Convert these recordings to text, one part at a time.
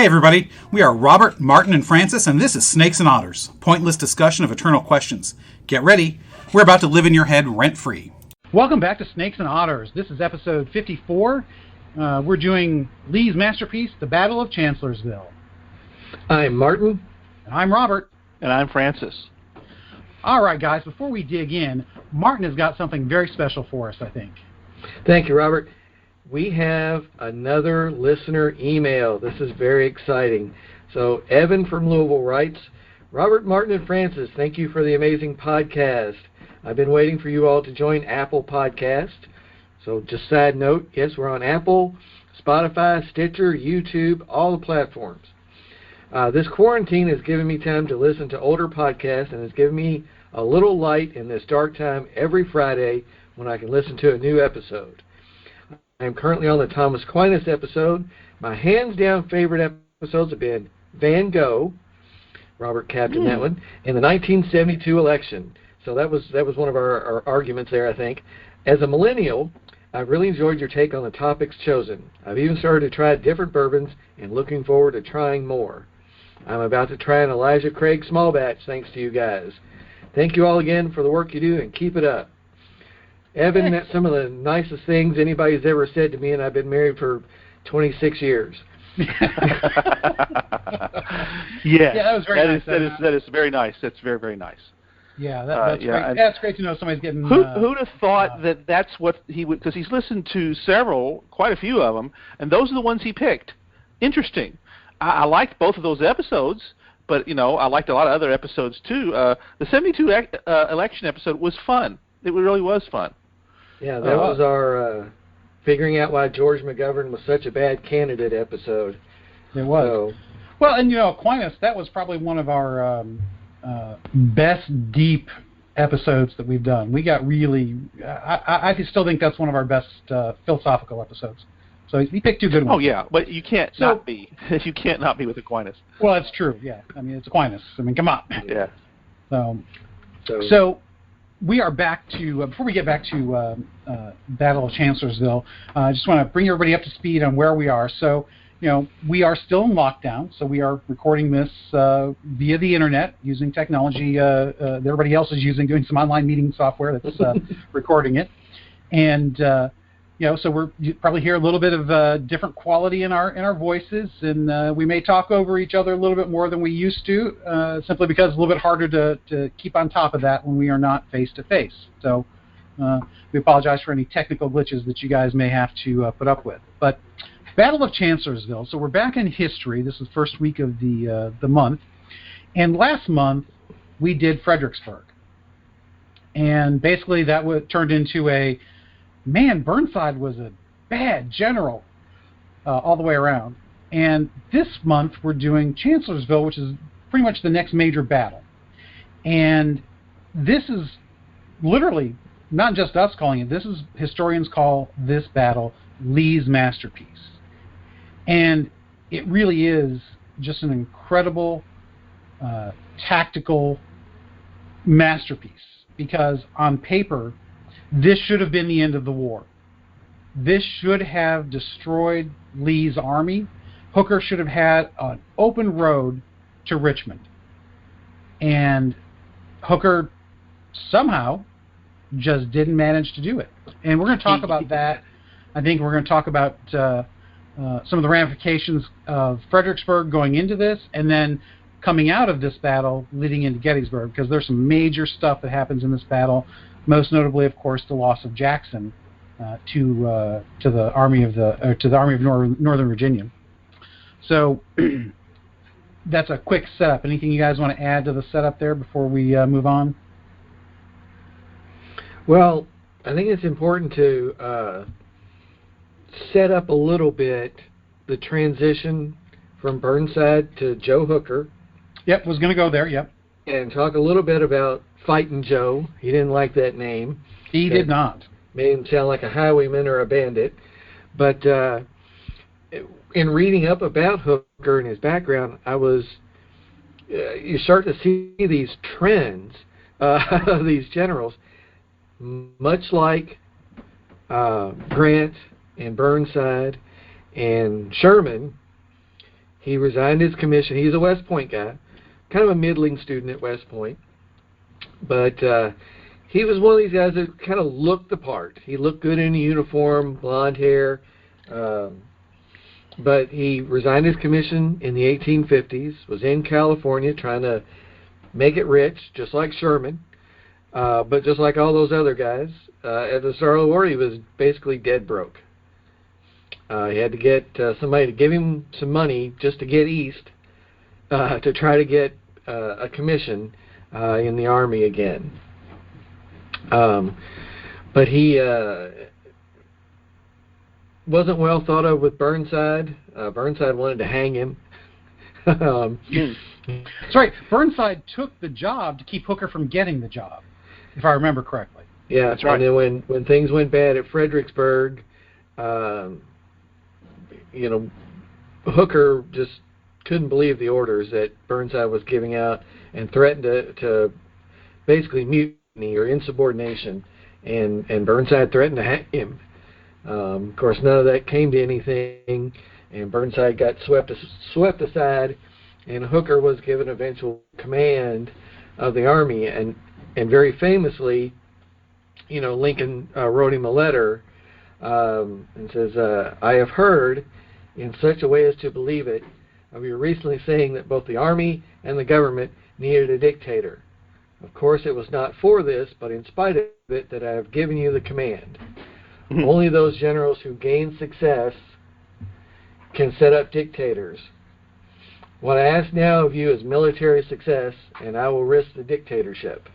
Hey everybody, we are Robert, Martin, and Francis, and this is Snakes and Otters, pointless discussion of eternal questions. Get ready, we're about to live in your head rent-free. Welcome back to Snakes and Otters. This is episode 54. We're doing Lee's masterpiece, The Battle of Chancellorsville. I'm Martin. And I'm Robert. And I'm Francis. All right, guys, before we dig in, Martin has got something very special for us, I think. Thank you, Robert. We have another listener email. This is very exciting. So Evan from Louisville writes, Robert, Martin, and Francis, thank you for the amazing podcast. I've been waiting for you all to join Apple Podcast. So just side note, yes, we're on Apple, Spotify, Stitcher, YouTube, all the platforms. This quarantine has given me time to listen to older podcasts and has given me a little light in this dark time every Friday when I can listen to a new episode. I am currently on the Thomas Aquinas episode. My hands-down favorite episodes have been Van Gogh, Robert captained that one, and the 1972 election. So that was one of our arguments there, I think. As a millennial, I've really enjoyed your take on the topics chosen. I've even started to try different bourbons and looking forward to trying more. I'm about to try an Elijah Craig small batch thanks to you guys. Thank you all again for the work you do and keep it up. Evan, that's some of the nicest things anybody's ever said to me, and I've been married for 26 years. Yeah, that was very nice. That is very nice. That's very, very nice. Yeah, that's great. That's great to know somebody's getting... Who'd have thought that's what he would... Because he's listened to quite a few of them, and those are the ones he picked. Interesting. I liked both of those episodes, but, I liked a lot of other episodes, too. The 72 election episode was fun. It really was fun. Yeah, that was our figuring out why George McGovern was such a bad candidate episode. It was. So. Well, and Aquinas, that was probably one of our best deep episodes that we've done. We got really, I still think that's one of our best philosophical episodes. So he picked two good ones. Oh yeah, but you can't not be. You can't not be with Aquinas. Well, that's true. Yeah, I mean it's Aquinas. I mean, come on. Yeah. So we are back to, before we get back to Battle of Chancellorsville, I just want to bring everybody up to speed on where we are. So, we are still in lockdown, so we are recording this via the internet using technology that everybody else is using, doing some online meeting software that's recording it. And, so you probably hear a little bit of different quality in our voices, and we may talk over each other a little bit more than we used to, simply because it's a little bit harder to keep on top of that when we are not face-to-face. So we apologize for any technical glitches that you guys may have to put up with. But Battle of Chancellorsville. So we're back in history. This is the first week of the month. And last month, we did Fredericksburg. And basically that turned into Burnside was a bad general all the way around. And this month we're doing Chancellorsville, which is pretty much the next major battle. And this is literally, not just us calling it, this is, historians call this battle Lee's masterpiece. And it really is just an incredible tactical masterpiece, because on paper, this should have been the end of the war. This should have destroyed Lee's army. Hooker should have had an open road to Richmond. And Hooker somehow just didn't manage to do it. And we're going to talk about that. I think we're going to talk about some of the ramifications of Fredericksburg going into this, and then coming out of this battle leading into Gettysburg, because there's some major stuff that happens in this battle. Most notably, of course, the loss of Jackson to the army of Northern Virginia. So that's a quick setup. Anything you guys want to add to the setup there before we move on? Well, I think it's important to set up a little bit the transition from Burnside to Joe Hooker. Yep, was going to go there. Yep. And talk a little bit about Fightin' Joe. He didn't like that name. He did not. Made him sound like a highwayman or a bandit. But in reading up about Hooker and his background, you start to see these trends of these generals, much like Grant and Burnside and Sherman. He resigned his commission. He's a West Point guy, kind of a middling student at West Point. But he was one of these guys that kind of looked the part. He looked good in a uniform, blonde hair. But he resigned his commission in the 1850s, was in California trying to make it rich, just like Sherman. But just like all those other guys, at the start of the war, he was basically dead broke. He had to get somebody to give him some money just to get east to try to get a commission in the Army again. But he wasn't well thought of with Burnside. Burnside wanted to hang him. That's right. Burnside took the job to keep Hooker from getting the job, if I remember correctly. Yeah, that's right. And then when things went bad at Fredericksburg, Hooker just couldn't believe the orders that Burnside was giving out and threatened to basically mutiny or insubordination, and Burnside threatened to hang him. Of course, none of that came to anything, and Burnside got swept aside, and Hooker was given eventual command of the Army, and very famously, Lincoln wrote him a letter and says, I have heard in such a way as to believe it of your recently saying that both the Army and the government needed a dictator. Of course, it was not for this, but in spite of it, that I have given you the command. Only those generals who gain success can set up dictators. What I ask now of you is military success, and I will risk the dictatorship.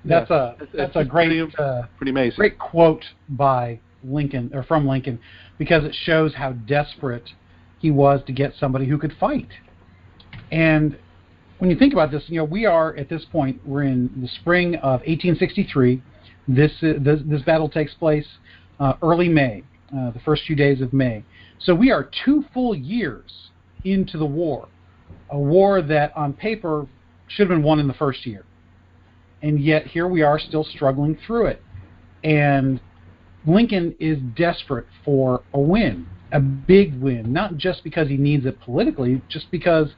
That's a great, pretty amazing. Great quote by Lincoln, or from Lincoln, because it shows how desperate he was to get somebody who could fight. And when you think about this, we are at this point, we're in the spring of 1863. This battle takes place early May, the first few days of May. So we are 2 full years into the war, a war that on paper should have been won in the first year. And yet here we are still struggling through it. And Lincoln is desperate for a win, a big win, not just because he needs it politically, just because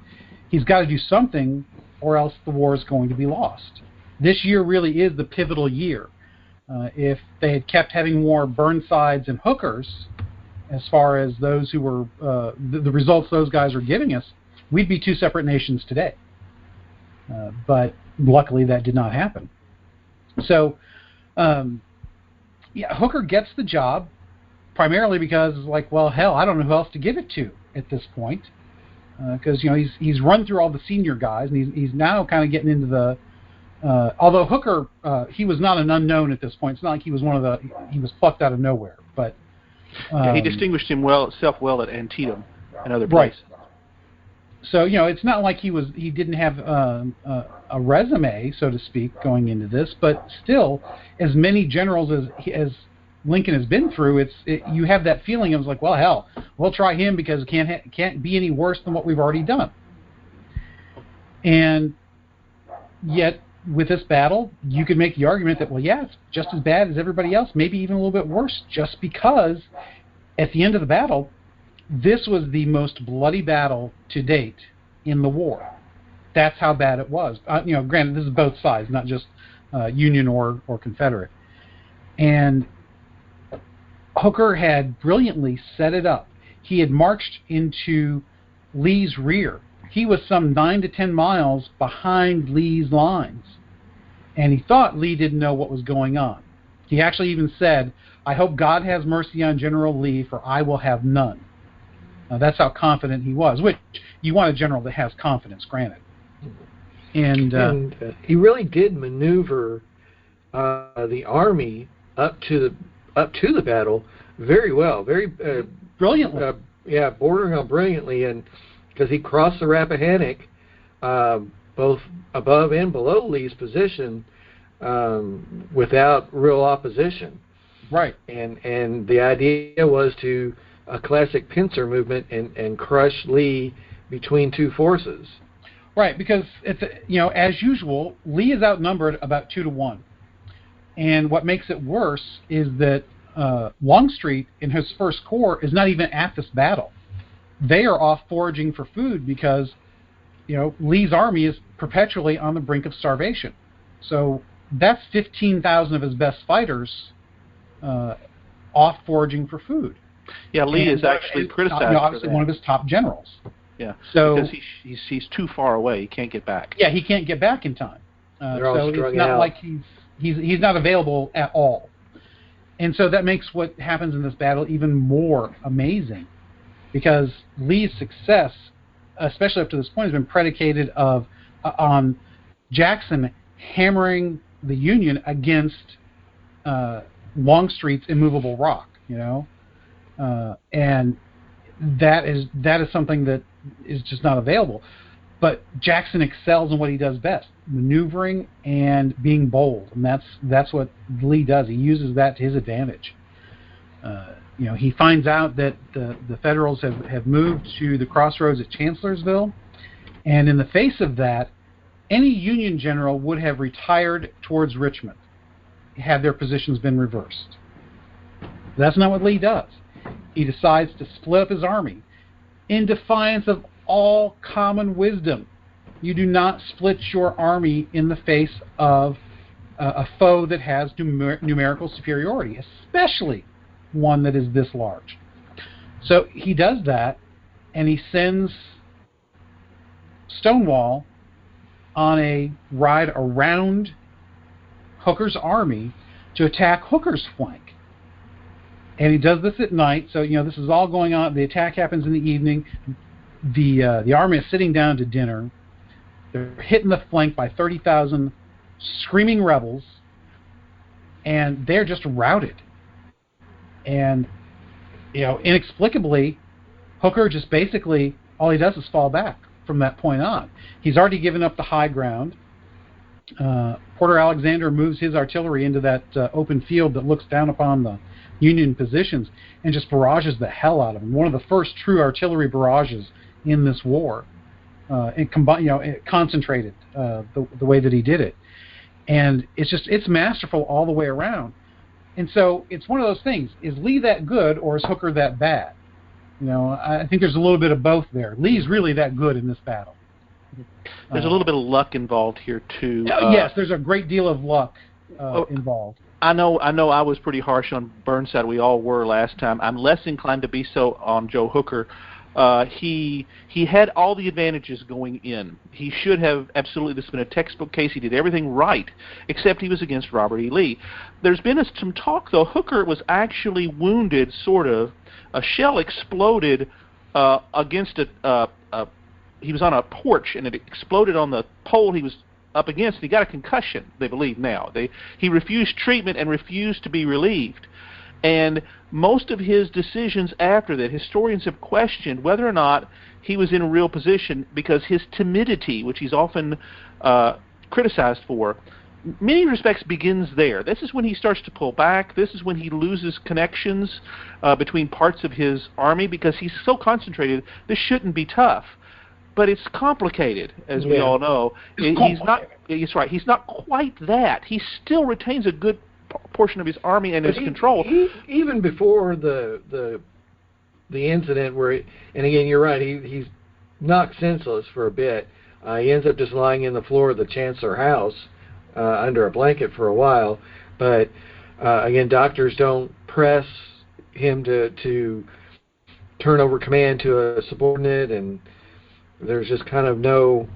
he's got to do something or else the war is going to be lost. This year really is the pivotal year. If they had kept having more Burnsides and Hookers, as far as those who were, the results those guys are giving us, we'd be 2 separate nations today. But luckily that did not happen. So, Hooker gets the job primarily because, I don't know who else to give it to at this point. Because, he's run through all the senior guys, and he's now kind of getting into the... although Hooker, he was not an unknown at this point. It's not like he was he was plucked out of nowhere. But he distinguished himself well at Antietam and other places. Right. So, it's not like he didn't have a resume, so to speak, going into this, but still, as many generals as Lincoln has been through, you have that feeling of we'll try him because it can't be any worse than what we've already done. And yet, with this battle, you could make the argument that, it's just as bad as everybody else, maybe even a little bit worse, just because at the end of the battle, this was the most bloody battle to date in the war. That's how bad it was. Granted, this is both sides, not just Union or Confederate. And Hooker had brilliantly set it up. He had marched into Lee's rear. He was some 9 to 10 miles behind Lee's lines. And he thought Lee didn't know what was going on. He actually even said, I hope God has mercy on General Lee, for I will have none. That's how confident he was, which you want a general that has confidence, granted. And he really did maneuver the Army up to the battle very well, very brilliantly. Bordering on brilliantly, and because he crossed the Rappahannock, both above and below Lee's position, without real opposition. Right. And the idea was to a classic pincer movement and crush Lee between 2 forces. Right, because it's as usual, Lee is outnumbered about 2 to 1. And what makes it worse is that Longstreet in his First Corps is not even at this battle. they are off foraging for food because, Lee's army is perpetually on the brink of starvation. So that's 15,000 of his best fighters off foraging for food. Yeah, Lee is actually criticized obviously for that. One of his top generals. Yeah, so, because he's too far away. He can't get back. Yeah, he can't get back in time. They're all so strung it's not out. like he's not available at all. And so that makes what happens in this battle even more amazing, because Lee's success, especially up to this point, has been predicated on Jackson hammering the Union against Longstreet's immovable rock, and that is something that is just not available. But Jackson excels in what he does best, maneuvering and being bold, and that's what Lee does. He uses that to his advantage. He finds out that the Federals have moved to the crossroads at Chancellorsville, and in the face of that, any Union general would have retired towards Richmond had their positions been reversed. That's not what Lee does. He decides to split up his army in defiance of all common wisdom. You do not split your army in the face of a foe that has numerical superiority, especially one that is this large. So he does that, and he sends Stonewall on a ride around Hooker's army to attack Hooker's flank. And he does this at night, so this is all going on. The attack happens in the evening. The army is sitting down to dinner. They're hitting the flank by 30,000 screaming rebels, and they're just routed. And inexplicably, Hooker just basically, all he does is fall back from that point on. He's already given up the high ground. Porter Alexander moves his artillery into that open field that looks down upon the Union positions and just barrages the hell out of them. One of the first true artillery barrages in this war, and concentrated the way that he did it. And it's masterful all the way around. And so it's one of those things: is Lee that good, or is Hooker that bad? I think there's a little bit of both there. Lee's really that good in this battle. There's a little bit of luck involved here too. Yes, there's a great deal of luck involved. I know I was pretty harsh on Burnside. We all were last time. I'm less inclined to be so on Joe Hooker. He had all the advantages going in. He should have absolutely. This has been a textbook case. He did everything right, except he was against Robert E. Lee. There's been some talk, though. Hooker was actually wounded, sort of. A shell exploded against he was on a porch, and it exploded on the pole he was up against, and he got a concussion, they believe now. He refused treatment and refused to be relieved. And most of his decisions after that, historians have questioned whether or not he was in a real position, because his timidity, which he's often criticized for, in many respects begins there. This is when he starts to pull back. This is when he loses connections between parts of his army, because he's so concentrated. This shouldn't be tough. But it's complicated, as we all know. He's not. He's right. He's not quite that. He still retains a good portion of his army and his control. Even before the incident where, and again, you're right. He's knocked senseless for a bit. He ends up just lying in the floor of the Chancellor House under a blanket for a while. But again, doctors don't press him to turn over command to a subordinate, and there's just kind of no.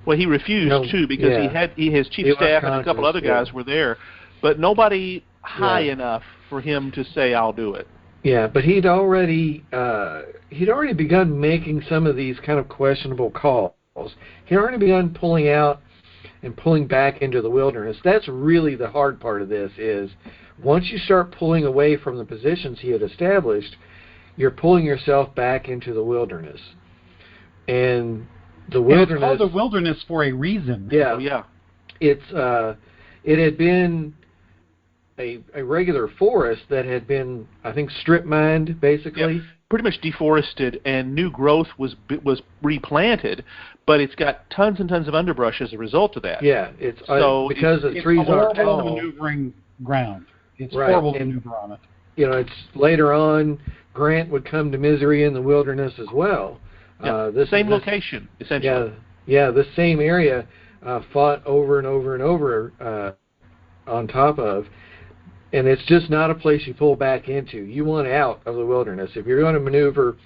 Well, he refused too, because his chief staff and a couple other guys were there, but nobody high enough for him to say, "I'll do it." Yeah, but he'd already begun making some of these kind of questionable calls. He'd already begun pulling out and pulling back into the wilderness. That's really the hard part of this. Is once you start pulling away from the positions he had established, you're pulling yourself back into the wilderness. And the wilderness. And it's called the wilderness for a reason. Yeah, yeah. It had been a regular forest that had been, I think, strip mined basically. Yeah, pretty much deforested, and new growth was replanted, but it's got tons and tons of underbrush as a result of that. Yeah, it's because the trees aren't tall. Maneuvering ground. It's horrible to maneuver on it. It's later on Grant would come to misery in the wilderness as well. Yeah, same location, essentially. Yeah, the same area fought over and over and over on top of. And it's just not a place you pull back into. You want out of the wilderness. If you're going to maneuver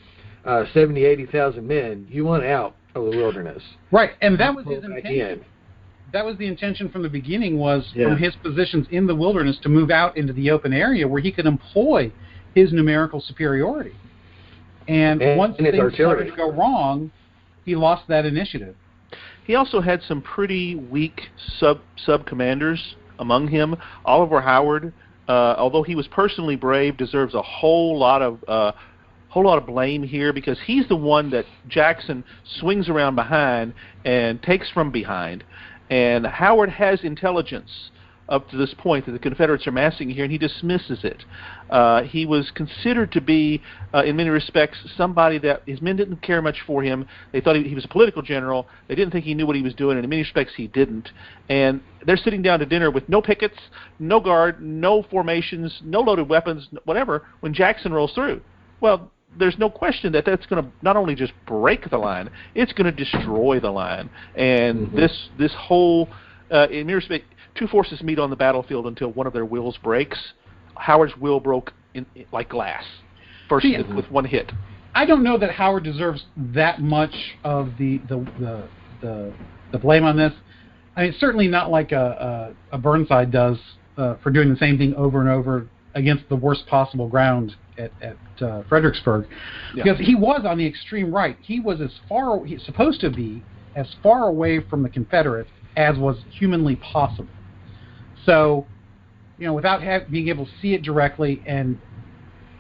70, 80,000 men, you want out of the wilderness. Right, and that was his intention. That was the intention from the beginning, was from his positions in the wilderness to move out into the open area where he could employ his numerical superiority. And once things started to go wrong, he lost that initiative. He also had some pretty weak sub-commanders among him. Oliver Howard, although he was personally brave, deserves a whole lot of blame here, because he's the one that Jackson swings around behind and takes from behind. And Howard has intelligence up to this point that the Confederates are massing here, and he dismisses it. He was considered to be, in many respects, somebody that his men didn't care much for him. They thought he was a political general. They didn't think he knew what he was doing, and in many respects he didn't. And they're sitting down to dinner with no pickets, no guard, no formations, no loaded weapons, whatever, when Jackson rolls through. Well, there's no question that that's going to not only just break the line, it's going to destroy the line. And this whole, in many respects, two forces meet on the battlefield until one of their wills breaks. Howard's will broke like glass, first with one hit. I don't know that Howard deserves that much of the blame on this. I mean, certainly not like a Burnside does for doing the same thing over and over against the worst possible ground at Fredericksburg, because he was on the extreme right. He was he's supposed to be as far away from the Confederates as was humanly possible. So, without being able to see it directly, and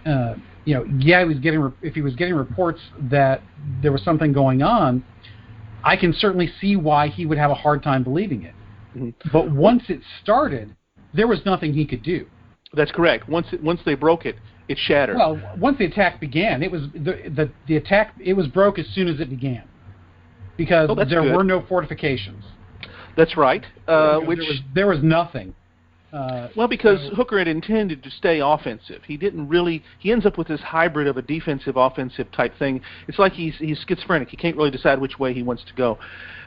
he was if he was getting reports that there was something going on, I can certainly see why he would have a hard time believing it. Mm-hmm. But once it started, there was nothing he could do. That's correct. Once they broke it, it shattered. Well, once the attack began, it was the attack. It was broke as soon as it began, because there were no fortifications. That's right. There was nothing. Because Hooker had intended to stay offensive. He didn't really. He ends up with this hybrid of a defensive-offensive type thing. It's like he's schizophrenic. He can't really decide which way he wants to go.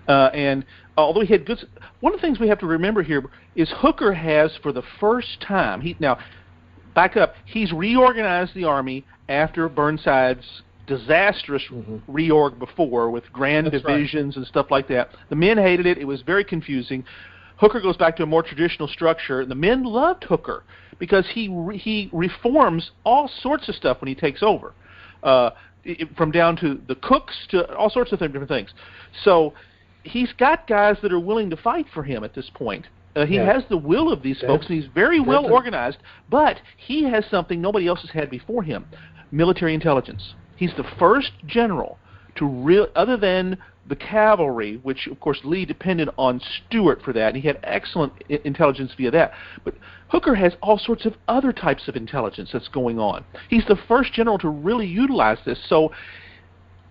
And although he had good, one of the things we have to remember here is Hooker has, for the first time, back up, he's reorganized the Army after Burnside's disastrous reorg before, with grand divisions and stuff like that. The men hated it. It was very confusing. Hooker goes back to a more traditional structure. The men loved Hooker because he reforms all sorts of stuff when he takes over, from down to the cooks to all sorts of different things. So he's got guys that are willing to fight for him at this point. He has the will of these folks, and he's very well organized, but he has something nobody else has had before him: military intelligence. He's the first general to other than the cavalry, which of course Lee depended on Stuart for that, and he had excellent intelligence via that. But Hooker has all sorts of other types of intelligence that's going on. He's the first general to really utilize this. So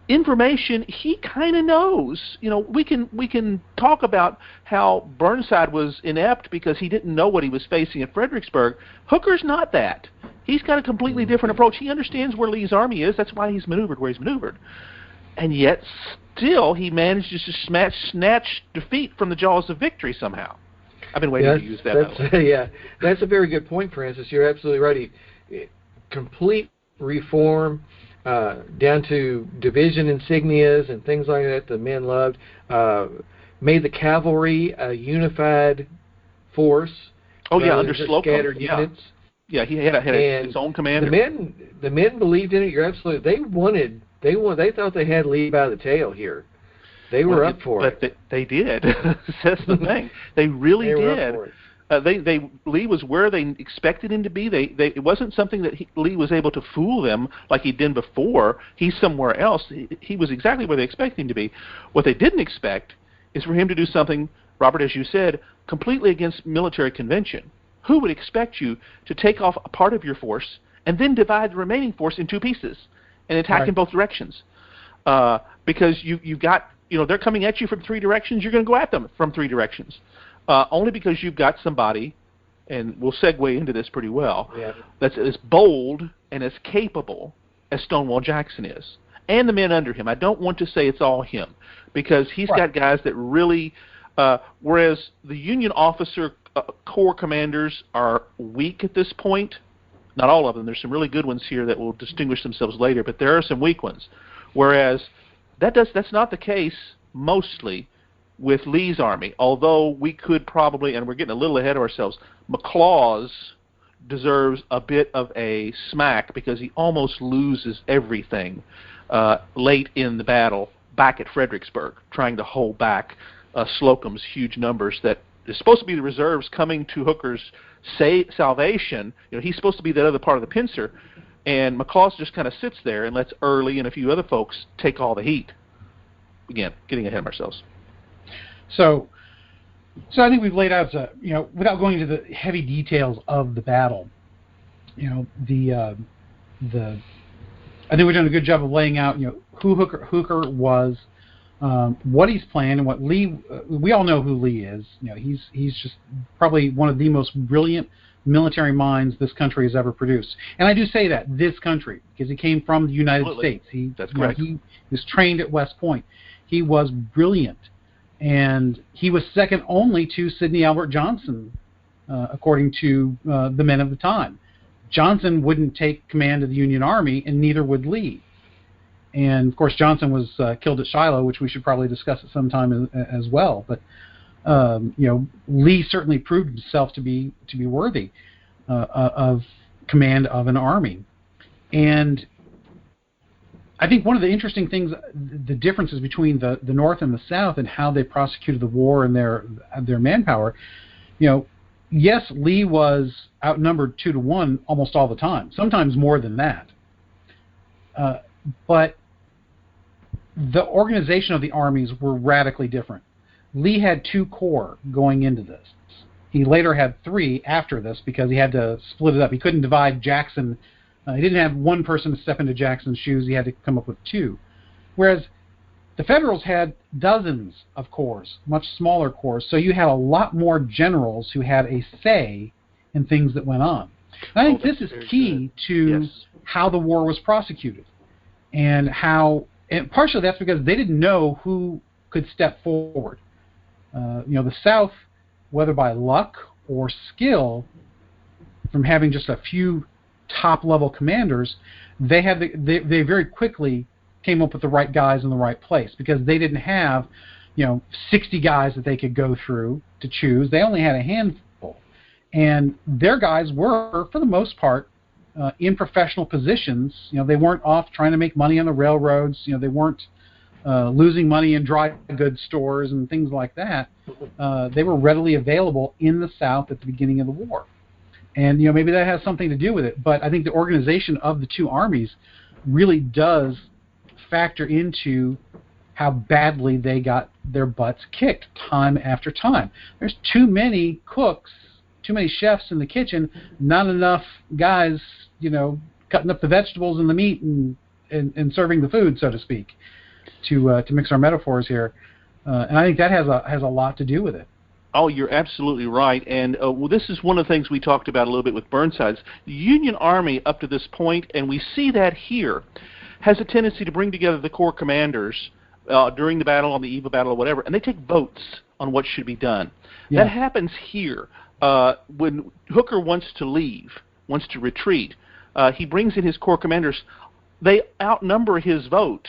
information he kind of knows. We can talk about how Burnside was inept because he didn't know what he was facing at Fredericksburg. Hooker's not that. He's got a completely different approach. He understands where Lee's army is. That's why he's maneuvered where he's maneuvered. And yet, still, he manages to snatch defeat from the jaws of victory somehow. I've been waiting to use that. That's a very good point, Francis. You're absolutely right. Complete reform, down to division insignias and things like that the men loved. Made the cavalry a unified force. Under Slocum. Scattered units. Yeah, he had his own commander. The men believed in it. You're absolutely. They thought they had Lee by the tail here. They were up for it. But they did. That's the thing. They really did. Were up for it. Lee was where they expected him to be. It wasn't something that Lee was able to fool them like he'd done before. He's somewhere else. He was exactly where they expected him to be. What they didn't expect is for him to do something, Robert, as you said, completely against military convention. Who would expect you to take off a part of your force and then divide the remaining force in two pieces and attack in both directions? Because you've got, they're coming at you from three directions. You're going to go at them from three directions. Only because you've got somebody, and we'll segue into this pretty well, that's as bold and as capable as Stonewall Jackson is, and the men under him. I don't want to say it's all him, because he's got guys that really, whereas the Union officer corps commanders are weak at this point. Not all of them. There's some really good ones here that will distinguish themselves later, but there are some weak ones. Whereas that's not the case mostly with Lee's army, although we could probably, and we're getting a little ahead of ourselves, McClaw's deserves a bit of a smack because he almost loses everything late in the battle back at Fredericksburg, trying to hold back Slocum's huge numbers that is supposed to be the reserves coming to Hooker's salvation. He's supposed to be that other part of the pincer, and McClaw's just kind of sits there and lets Early and a few other folks take all the heat. Again, getting ahead of ourselves. So I think we've laid out, without going into the heavy details of the battle, I think we've done a good job of laying out, who Hooker was, what he's planned, and what Lee. We all know who Lee is. He's just probably one of the most brilliant military minds this country has ever produced. And I do say that this country because he came from the United States. That's correct. He was trained at West Point. He was brilliant. And he was second only to Sidney Albert Johnson, according to the men of the time. Johnson wouldn't take command of the Union Army, and neither would Lee. And, of course, Johnson was killed at Shiloh, which we should probably discuss at some time as well. But, Lee certainly proved himself to be worthy of command of an army. And I think one of the interesting things, the differences between the North and the South and how they prosecuted the war and their manpower, yes, Lee was outnumbered 2-1 almost all the time, sometimes more than that. But the organization of the armies were radically different. Lee had 2 corps going into this. He later had 3 after this because he had to split it up. He couldn't divide Jackson. He didn't have one person to step into Jackson's shoes. He had to come up with 2. Whereas the Federals had dozens of corps, much smaller corps, so you had a lot more generals who had a say in things that went on. And I think this is key to how the war was prosecuted. And partially that's because they didn't know who could step forward. The South, whether by luck or skill, from having just a few top-level commanders, they very quickly came up with the right guys in the right place because they didn't have, 60 guys that they could go through to choose. They only had a handful. And their guys were, for the most part, in professional positions. They weren't off trying to make money on the railroads. They weren't losing money in dry goods stores and things like that. They were readily available in the South at the beginning of the war. And, maybe that has something to do with it. But I think the organization of the 2 armies really does factor into how badly they got their butts kicked time after time. There's too many cooks, too many chefs in the kitchen, not enough guys, cutting up the vegetables and the meat and serving the food, so to speak, to mix our metaphors here. And I think that has a lot to do with it. Oh, you're absolutely right. And this is one of the things we talked about a little bit with Burnside's. The Union Army up to this point, and we see that here, has a tendency to bring together the corps commanders during the battle, on the eve of battle, or whatever, and they take votes on what should be done. Yeah. That happens here. When Hooker wants to leave, wants to retreat, he brings in his corps commanders. They outnumber his vote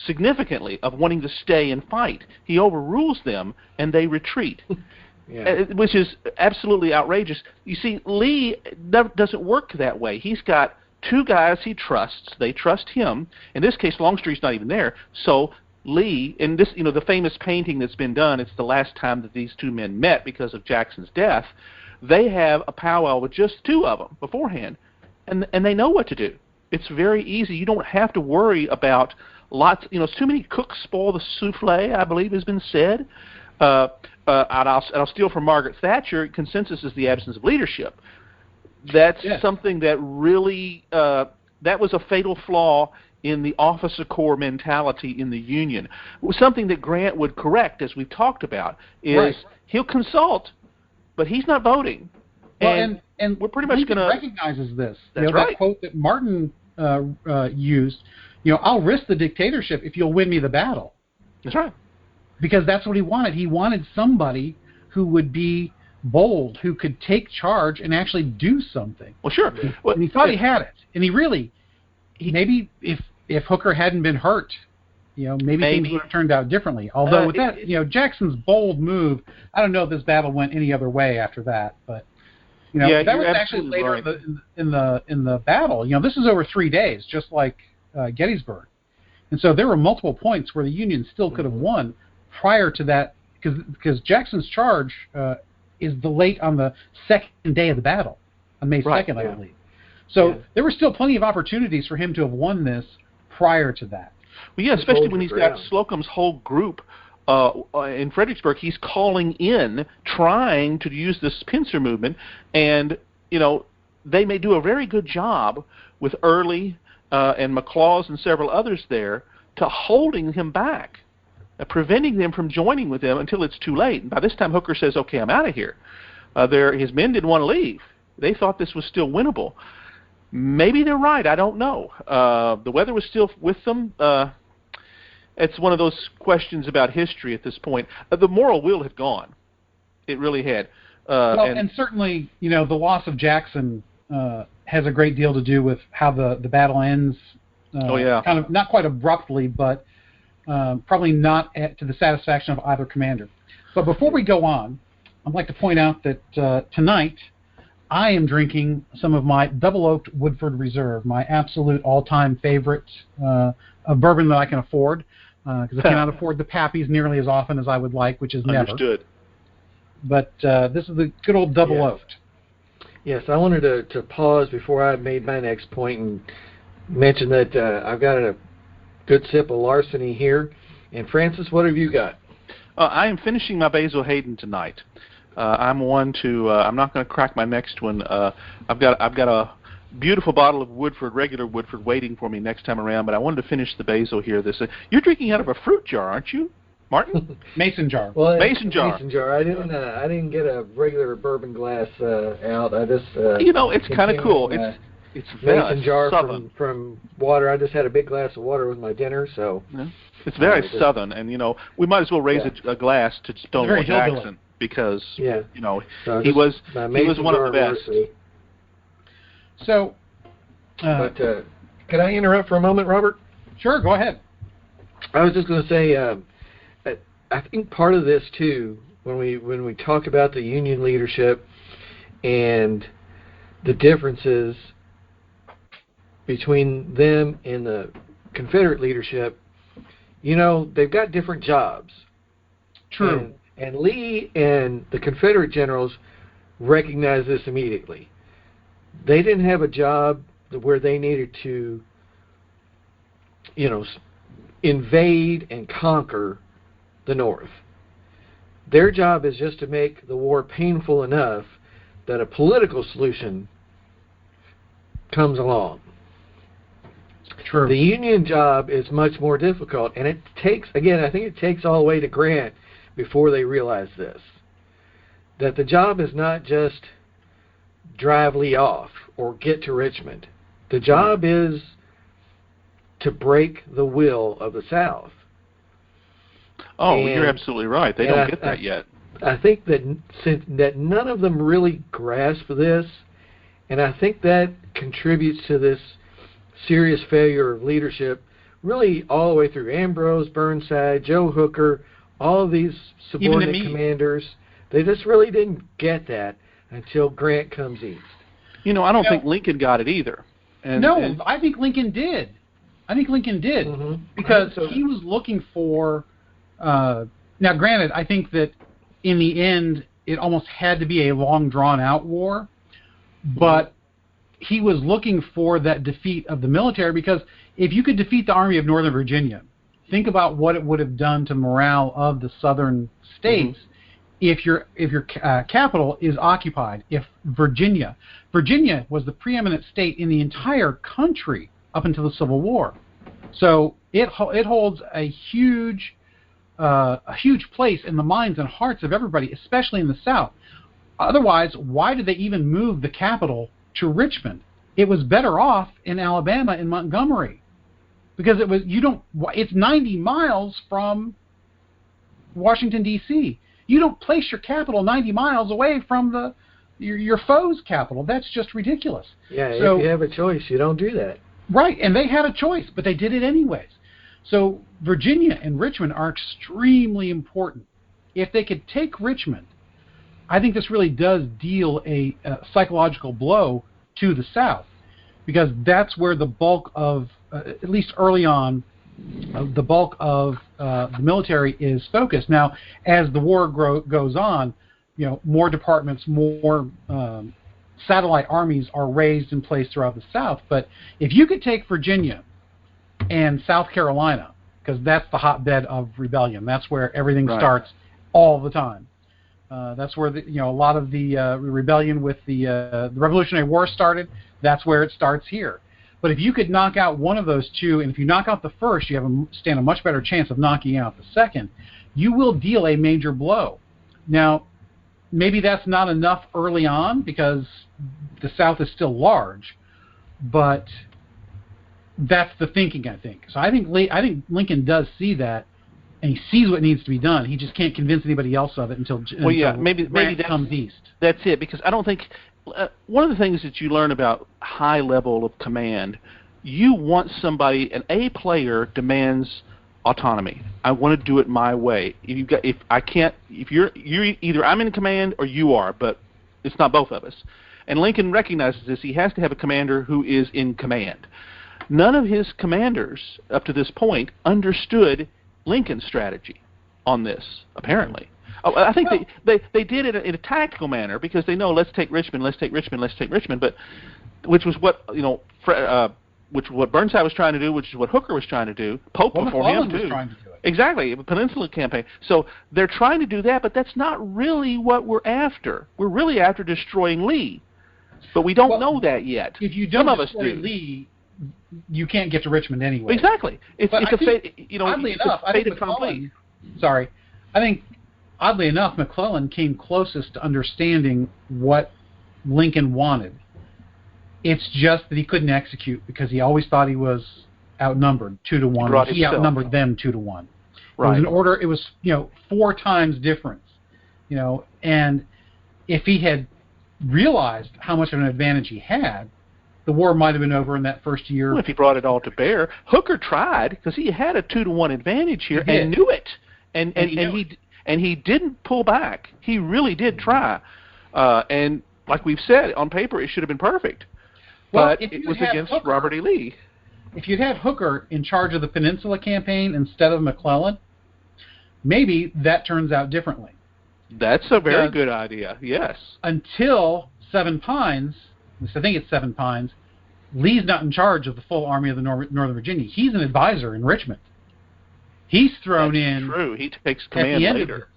significantly of wanting to stay and fight. He overrules them, and they retreat, which is absolutely outrageous. You see, Lee doesn't work that way. He's got 2 guys he trusts. They trust him. In this case, Longstreet's not even there. So Lee, and this, the famous painting that's been done, it's the last time that these 2 men met because of Jackson's death. They have a powwow with just 2 of them beforehand, and they know what to do. It's very easy. You don't have to worry about lots. Too many cooks spoil the souffle, I believe has been said. And I'll steal from Margaret Thatcher. Consensus is the absence of leadership. That's something that really that was a fatal flaw in the officer corps mentality in the Union. Something that Grant would correct, as we've talked about, is he'll consult, but he's not voting. Well, and we're pretty much going to recognizes this. That's right. That quote that Martin used. I'll risk the dictatorship if you'll win me the battle. That's right. Because that's what he wanted. He wanted somebody who would be bold, who could take charge and actually do something. Well, sure. And he thought he had it. And maybe if Hooker hadn't been hurt, maybe things would have turned out differently. Although with that, Jackson's bold move, I don't know if this battle went any other way after that. But that was actually later in the battle. This is over 3 days, just like Gettysburg. And so there were multiple points where the Union still could have won prior to that, because Jackson's charge is late on the second day of the battle, on May 2nd, I believe. So there were still plenty of opportunities for him to have won this prior to that. Well, yeah, especially when he's got Slocum's whole group in Fredericksburg. He's calling in, trying to use this pincer movement, and they may do a very good job with Early and McClaws and several others there to holding him back, preventing them from joining with them until it's too late. And by this time, Hooker says, "Okay, I'm out of here." His men didn't want to leave. They thought this was still winnable. Maybe they're right. I don't know. The weather was still with them. It's one of those questions about history at this point. The moral will had gone. It really had. And certainly, the loss of Jackson has a great deal to do with how the battle ends. Kind of not quite abruptly, but probably not to the satisfaction of either commander. But before we go on, I'd like to point out that tonight I am drinking some of my double-oaked Woodford Reserve, my absolute all-time favorite of bourbon that I can afford, because I cannot afford the Pappies nearly as often as I would like, which is never. Understood. But this is the good old double-oaked. Yes, I wanted to pause before I made my next point and mention that I've got a good sip of Larceny here. And Francis, what have you got? I am finishing my Basil Hayden tonight. I'm one to. I'm not going to crack my next one. I've got a beautiful bottle of Woodford, regular Woodford, waiting for me next time around. But I wanted to finish the Basil here. You're drinking out of a fruit jar, aren't you, Martin? Mason jar. Well, Mason jar. Mason jar. I didn't get a regular bourbon glass out. I just. It's kind of cool. It's Mason jar southern. from water. I just had a big glass of water with my dinner, so. Yeah. It's very southern, and we might as well raise a glass to Stonewall Jackson. Because so he was one of the best. Varsity. So, but can I interrupt for a moment, Robert? Sure, go ahead. I was just going to say, I think part of this too, when we talk about the Union leadership and the differences between them and the Confederate leadership, they've got different jobs. True. And Lee and the Confederate generals recognized this immediately. They didn't have a job where they needed to, invade and conquer the North. Their job is just to make the war painful enough that a political solution comes along. True. The Union job is much more difficult, and it takes, again, I think it takes all the way to Grant before they realize this, that the job is not just drive Lee off or get to Richmond. The job is to break the will of the South. Oh, you're absolutely right. They don't get that yet. I think that none of them really grasp this, and I think that contributes to this serious failure of leadership, really all the way through Ambrose, Burnside, Joe Hooker, all of these subordinate commanders. They just really didn't get that until Grant comes east. I don't think Lincoln got it either. I think Lincoln did. Mm-hmm. Because he was looking for. Now, granted, I think that in the end, it almost had to be a long, drawn-out war, but he was looking for that defeat of the military, because if you could defeat the Army of Northern Virginia, think about what it would have done to morale of the southern states if your capital is occupied. If Virginia was the preeminent state in the entire country up until the Civil War, so it holds a huge place in the minds and hearts of everybody, especially in the South. Otherwise, why did they even move the capital to Richmond? it was better off in Alabama in Montgomery, because it's 90 miles from Washington, D.C. You don't place your capital 90 miles away from your foe's capital. That's just ridiculous. Yeah, so, if you have a choice, you don't do that. Right, and they had a choice, but they did it anyways. So Virginia and Richmond are extremely important. If they could take Richmond, I think this really does deal a psychological blow to the South, because that's where the bulk of, at least early on, the bulk of the military is focused. Now, as the war goes on, more departments, more satellite armies are raised in place throughout the South. But if you could take Virginia and South Carolina, because that's the hotbed of rebellion, that's where everything starts all the time. That's where a lot of the rebellion with the Revolutionary War started. That's where it starts here. But if you could knock out one of those two, and if you knock out the first, you stand a much better chance of knocking out the second. You will deal a major blow. Now, maybe that's not enough early on because the South is still large, but that's the thinking, I think. So I think Lincoln does see that, and he sees what needs to be done. He just can't convince anybody else of it until maybe that comes east. That's it, because I don't think one of the things that you learn about high level of command, you want somebody, an A player demands autonomy. I want to do it my way. If you're either I'm in command or you are, but it's not both of us. And Lincoln recognizes this. He has to have a commander who is in command. None of his commanders up to this point understood Lincoln's strategy on this, apparently. I think they did it in a tactical manner, because they know, let's take Richmond, but which was what which what Burnside was trying to do, which is what Hooker was trying to do. Pope before him too. Was trying to do it. Exactly, the Peninsula Campaign. So they're trying to do that, but that's not really what we're after. We're really after destroying Lee, but we don't know that yet. If you don't destroy Lee, you can't get to Richmond anyway. Exactly. Oddly enough, I think McClellan. Sorry, I think oddly enough, McClellan came closest to understanding what Lincoln wanted. It's just that he couldn't execute because he always thought he was outnumbered 2-1. He outnumbered them 2-1. Right. It was 4 times difference. And if he had realized how much of an advantage he had, the war might have been over in that first year. Well, if he brought it all to bear, Hooker tried, because he had a 2-1 advantage here and knew it, and he didn't pull back. He really did try, and like we've said, on paper it should have been perfect, but it was against Robert E. Lee. If you'd had Hooker in charge of the Peninsula Campaign instead of McClellan, maybe that turns out differently. That's a very good idea. Yes. Until Seven Pines. I think it's Seven Pines, Lee's not in charge of the full army of the Northern Virginia. He's an advisor in Richmond. He's thrown in. True. He takes command later.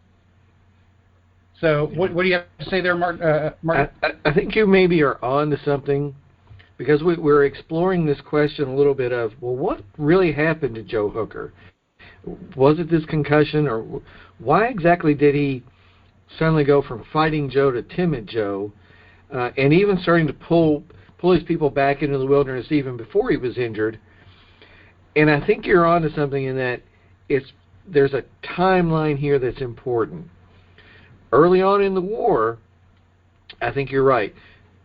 So what do you have to say there, Martin? I think you maybe are on to something, because we're exploring this question a little bit of, well, what really happened to Joe Hooker? Was it this concussion, or why exactly did he suddenly go from fighting Joe to timid Joe? And even starting to pull his people back into the wilderness even before he was injured. And I think you're on to something in that there's a timeline here that's important. Early on in the war, I think you're right.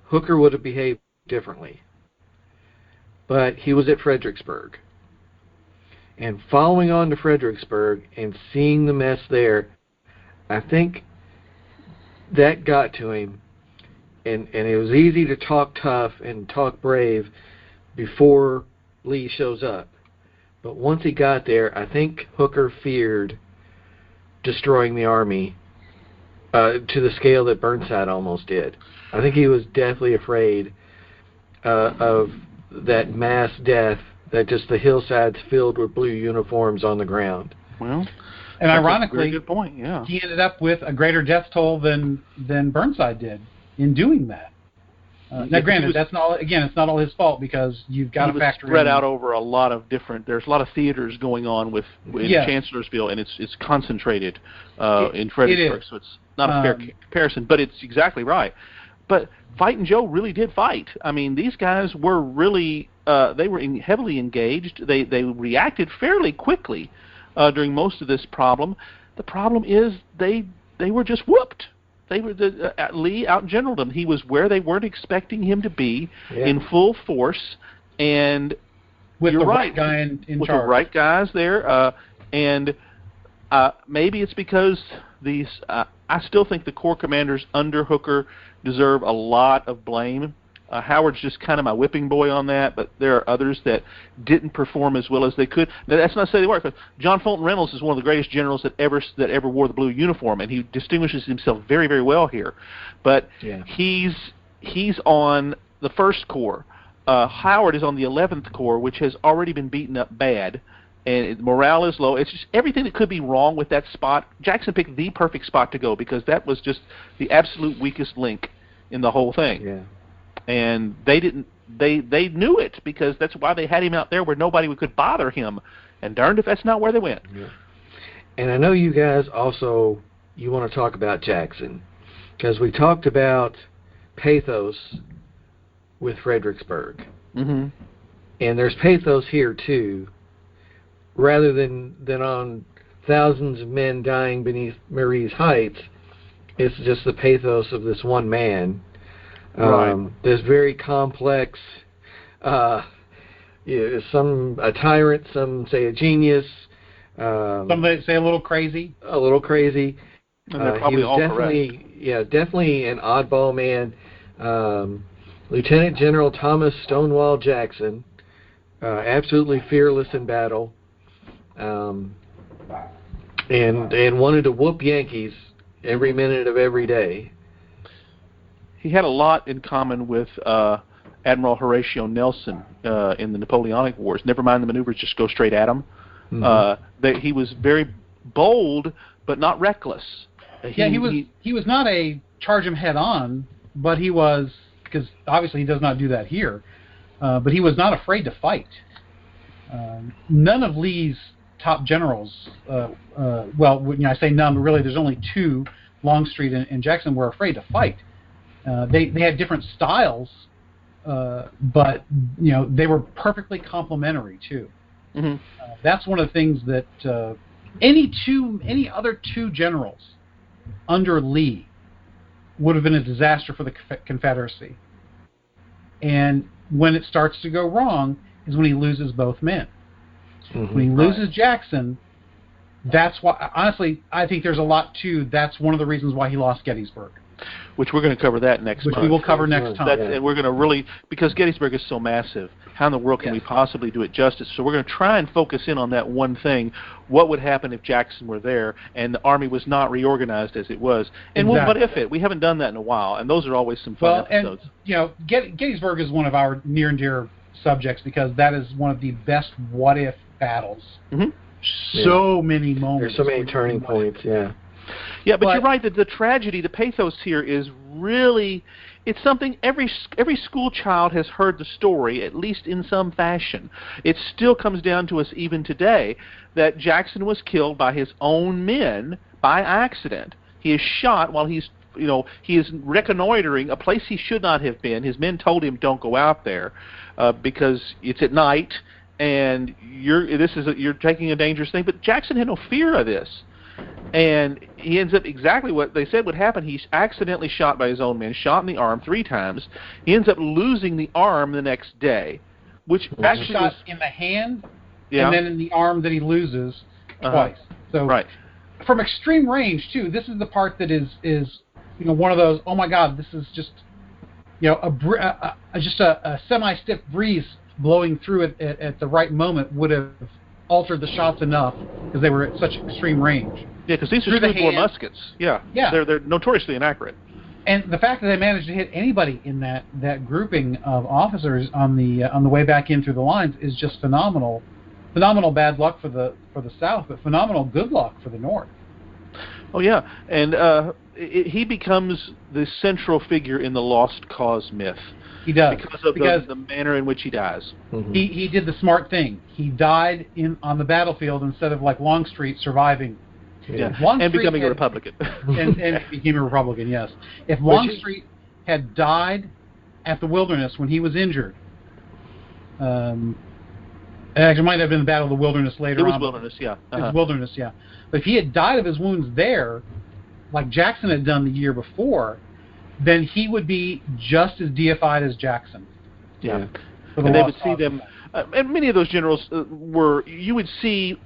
Hooker would have behaved differently. But he was at Fredericksburg. And following on to Fredericksburg and seeing the mess there, I think that got to him. And it was easy to talk tough and talk brave before Lee shows up. But once he got there, I think Hooker feared destroying the army to the scale that Burnside almost did. I think he was deathly afraid of that mass death, that just the hillsides filled with blue uniforms on the ground. Well, and ironically, good point. Yeah, he ended up with a greater death toll than Burnside did in doing that. Now, granted, that's not. Again, it's not all his fault, because you've got to factor in. Spread out over a lot of different. There's a lot of theaters going on in Chancellorsville, and it's concentrated in Fredericksburg, so it's not a fair comparison. But it's exactly right. But Fightin' Joe really did fight. I mean, these guys were really they were heavily engaged. They reacted fairly quickly during most of this problem. The problem is they were just whooped. They were Lee out-generaled them. He was where they weren't expecting him to be in full force, and with you're the right guy in with charge. the right guys there, and maybe it's because these. I still think the Corps commanders under Hooker deserve a lot of blame. Howard's just kind of my whipping boy on that, but there are others that didn't perform as well as they could. Now, that's not to say they weren't, because John Fulton Reynolds is one of the greatest generals that ever wore the blue uniform, and he distinguishes himself very, very well here. But he's on the 1st Corps. Howard is on the 11th Corps, which has already been beaten up bad, and morale is low. It's just everything that could be wrong with that spot. Jackson picked the perfect spot to go because that was just the absolute weakest link in the whole thing. Yeah. And they didn't. They knew it because that's why they had him out there where nobody could bother him. And darned if that's not where they went. Yeah. And I know you guys also you want to talk about Jackson because we talked about pathos with Fredericksburg, Mm-hmm. and there's pathos here too. Rather than on thousands of men dying beneath Marie's Heights, it's just the pathos of this one man. Right. This very complex, some a tyrant, some say a genius, Some say a little crazy. A little crazy. And they're probably he was all definitely, correct. Yeah, definitely an oddball man. Lieutenant General Thomas Stonewall Jackson, absolutely fearless in battle, and wanted to whoop Yankees every minute of every day. He had a lot in common with Admiral Horatio Nelson in the Napoleonic Wars. Never mind the maneuvers, just go straight at him. Mm-hmm. He was very bold, but not reckless. He was not a charge him head on, but he was, because obviously he does not do that here, but he was not afraid to fight. None of Lee's top generals, I say none, but really there's only two, Longstreet and Jackson, were afraid to fight. They had different styles, but they were perfectly complementary too. Mm-hmm. That's one of the things that any other two generals under Lee would have been a disaster for the Confederacy. And when it starts to go wrong is when he loses both men. Mm-hmm. When he loses Jackson, that's why, honestly, I think there's a lot to, that's one of the reasons why he lost Gettysburg. Which we're going to cover that next month. Which we will cover next time. And we're going to really, because Gettysburg is so massive, how in the world can we possibly do it justice? So we're going to try and focus in on that one thing. What would happen if Jackson were there and the Army was not reorganized as it was? And what if it? We haven't done that in a while, and those are always some fun episodes. And, Gettysburg is one of our near and dear subjects because that is one of the best what-if battles. Mm-hmm. So many moments. There's so many turning points, Yeah, but you're right that the tragedy, the pathos here is really, it's something every school child has heard the story, at least in some fashion. It still comes down to us even today that Jackson was killed by his own men by accident. He is shot while he is reconnoitering a place he should not have been. His men told him, don't go out there because it's at night and you're taking a dangerous thing. But Jackson had no fear of this. And he ends up exactly what they said would happen. He's accidentally shot by his own men, shot in the arm 3 times. He ends up losing the arm the next day, which actually shot in the hand, and then in the arm that he loses twice. So from extreme range too. This is the part that is one of those. Oh my God, this is just a semi-stiff breeze blowing through it at the right moment would have altered the shots enough because they were at such extreme range. Yeah, because these are smoothbore muskets. Yeah. They're notoriously inaccurate. And the fact that they managed to hit anybody in that grouping of officers on the way back in through the lines is just phenomenal. Phenomenal bad luck for the South, but phenomenal good luck for the North. Oh yeah, and he becomes the central figure in the lost cause myth. He does because of the manner in which he dies. Mm-hmm. He did the smart thing. He died on the battlefield instead of like Longstreet surviving. Yeah, and becoming a Republican. and became a Republican. Yes. If Longstreet had died at the Wilderness when he was injured, actually, it might have been the Battle of the Wilderness later on. It was Wilderness, yeah. It was Wilderness, yeah. But if he had died of his wounds there, like Jackson had done the year before, then he would be just as deified as Jackson. Yeah. And they would see them, and many of those generals you would see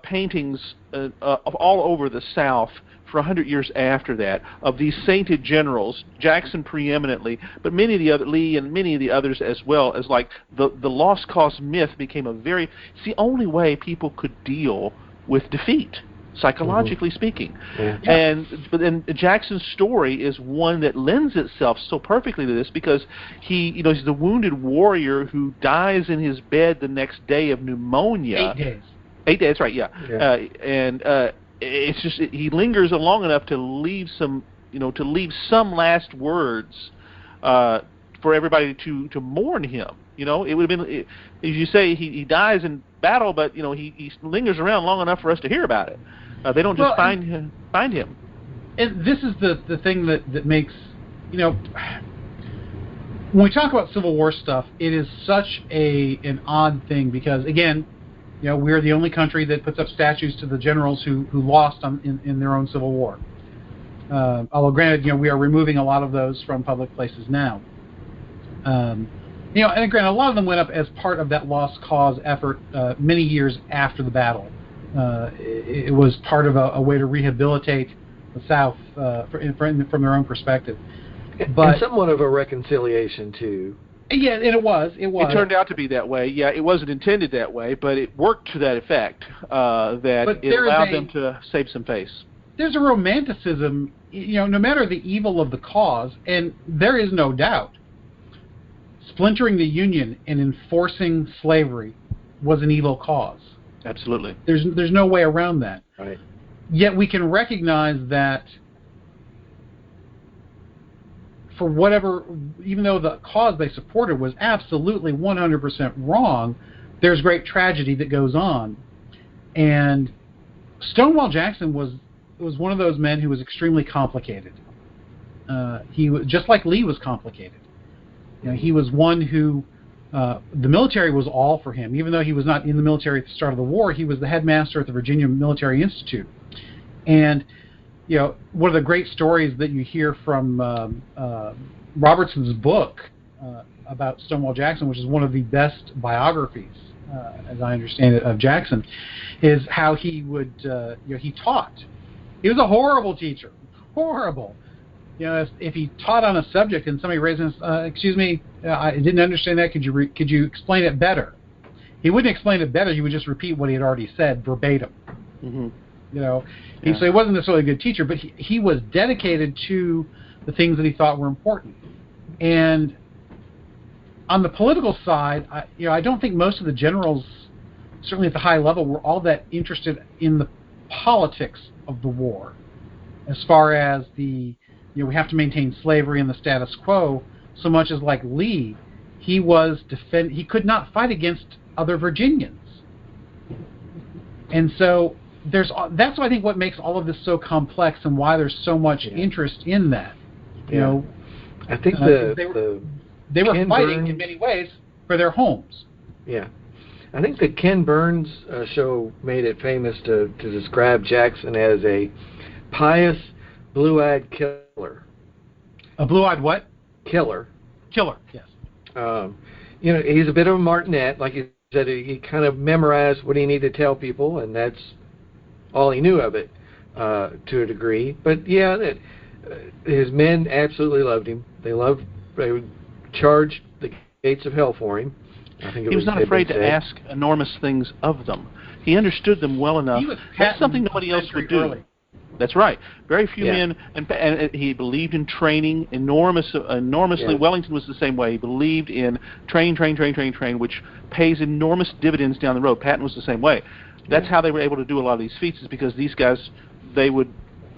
paintings all over the South for 100 years after that of these sainted generals, Jackson preeminently, but many of the other, Lee and many of the others as well, as like the lost cause myth became it's the only way people could deal with defeat, psychologically speaking. Yeah. But then Jackson's story is one that lends itself so perfectly to this, because he's the wounded warrior who dies in his bed the next day of pneumonia. 8 days. 8 days, that's right, yeah. It's just he lingers long enough to leave some last words for everybody to mourn him. It would have been, as you say, he dies in battle, but he lingers around long enough for us to hear about it. They don't just find him. And this is the thing that makes, when we talk about Civil War stuff, it is such an odd thing, because again, we're the only country that puts up statues to the generals who lost in their own Civil War. Although granted, we are removing a lot of those from public places now. And granted, a lot of them went up as part of that lost cause effort many years after the battle. It was part of a way to rehabilitate the South from their own perspective. But somewhat of a reconciliation, too. Yeah, and it was. It turned out to be that way. Yeah, it wasn't intended that way, but it worked to that effect, that it allowed them to save some face. There's a romanticism, no matter the evil of the cause, and there is no doubt, splintering the Union and enforcing slavery was an evil cause. Absolutely. There's no way around that. Right. Yet we can recognize that for whatever, even though the cause they supported was absolutely 100% wrong, there's great tragedy that goes on. And Stonewall Jackson was one of those men who was extremely complicated. He was just like Lee was complicated. He was one who the military was all for him. Even though he was not in the military at the start of the war, he was the headmaster at the Virginia Military Institute. And one of the great stories that you hear from Robertson's book about Stonewall Jackson, which is one of the best biographies, as I understand it, of Jackson, is how he would, he taught. He was a horrible teacher, horrible. If he taught on a subject and somebody raised his, excuse me, I didn't understand that. Could you explain it better? He wouldn't explain it better. He would just repeat what he had already said verbatim. Mm-hmm. So he wasn't necessarily a good teacher, but he was dedicated to the things that he thought were important. And on the political side, I don't think most of the generals, certainly at the high level, were all that interested in the politics of the war, as far as we have to maintain slavery and the status quo, so much as like Lee, he could not fight against other Virginians. And so that's I think what makes all of this so complex, and why there's so much interest in that. I think they were fighting in many ways for their homes. Yeah, I think the Ken Burns show made it famous to describe Jackson as a pious, blue-eyed killer. A blue-eyed what? Killer. Killer. Yes. He's a bit of a martinet, like you said. He kind of memorized what he needed to tell people, and that's all he knew of it, to a degree. But his men absolutely loved him. They would charge the gates of hell for him. I think he was not afraid to ask enormous things of them. He understood them well enough. That's something nobody else would do. Early. That's right. Very few men, and he believed in training enormously. Yeah. Wellington was the same way. He believed in train, which pays enormous dividends down the road. Patton was the same way. That's how they were able to do a lot of these feats, is because these guys, they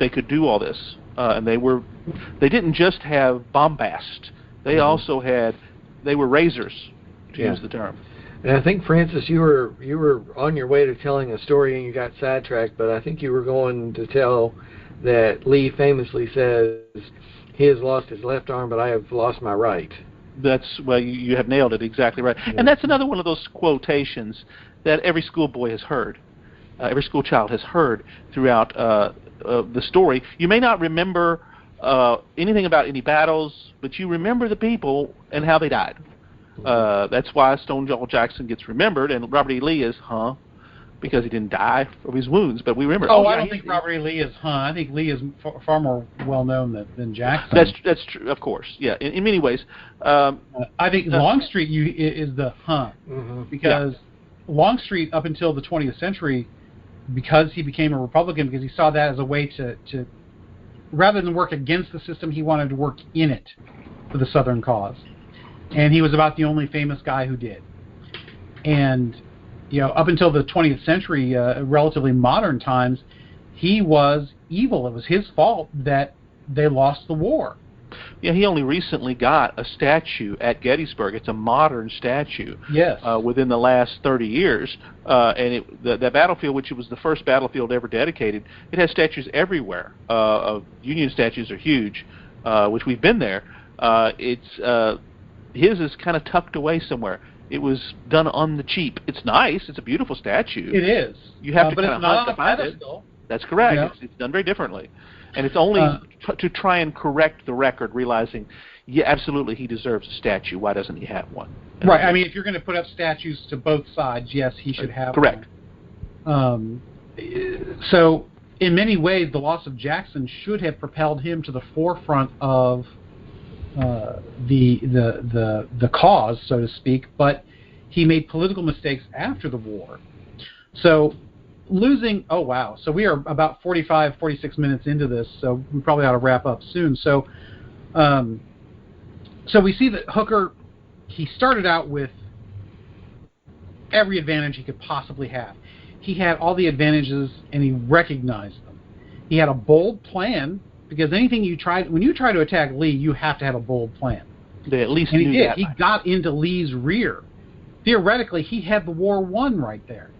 could do all this, and they didn't just have bombast. They also they were razors, to use the term. And I think, Francis, you were on your way to telling a story and you got sidetracked, but I think you were going to tell that Lee famously says he has lost his left arm, but I have lost my right. Well, you have nailed it exactly right. Yeah. And that's another one of those quotations that every schoolboy has heard, every school child has heard throughout the story. You may not remember anything about any battles, but you remember the people and how they died. That's why Stonewall Jackson gets remembered, and Robert E. Lee is, because he didn't die of his wounds, but we remember. I don't think Robert E. Lee is, I think Lee is far more well known than Jackson. That's true, of course. Yeah, in many ways. I think Longstreet is the because Longstreet up until the 20th century, because he became a Republican, because he saw that as a way to rather than work against the system, he wanted to work in it for the Southern cause, and he was about the only famous guy who did. And up until the 20th century, relatively modern times, he was evil. It was his fault that they lost the war. Yeah, he only recently got a statue at Gettysburg. It's a modern statue. Yes. Within the last 30 years. And that battlefield, which was the first battlefield ever dedicated, it has statues everywhere. Union statues are huge, which we've been there. His is kind of tucked away somewhere. It was done on the cheap. It's nice. It's a beautiful statue. It is. You have to kind of hunt to find it. That's correct. Yeah. It's done very differently. And it's only to try and correct the record, realizing, absolutely, he deserves a statue. Why doesn't he have one? Right. I mean, if you're going to put up statues to both sides, yes, he should have correct. one. So, in many ways, the loss of Jackson should have propelled him to the forefront of the cause, so to speak, but he made political mistakes after the war. So losing, so we are about 46 minutes into this, so we probably ought to wrap up soon. So we see that Hooker, he started out with every advantage he could possibly have. He had all the advantages, and he recognized them. He had a bold plan, because when you try to attack Lee, you have to have a bold plan. They at least and he did. That. He got into Lee's rear. Theoretically, he had the war won right there.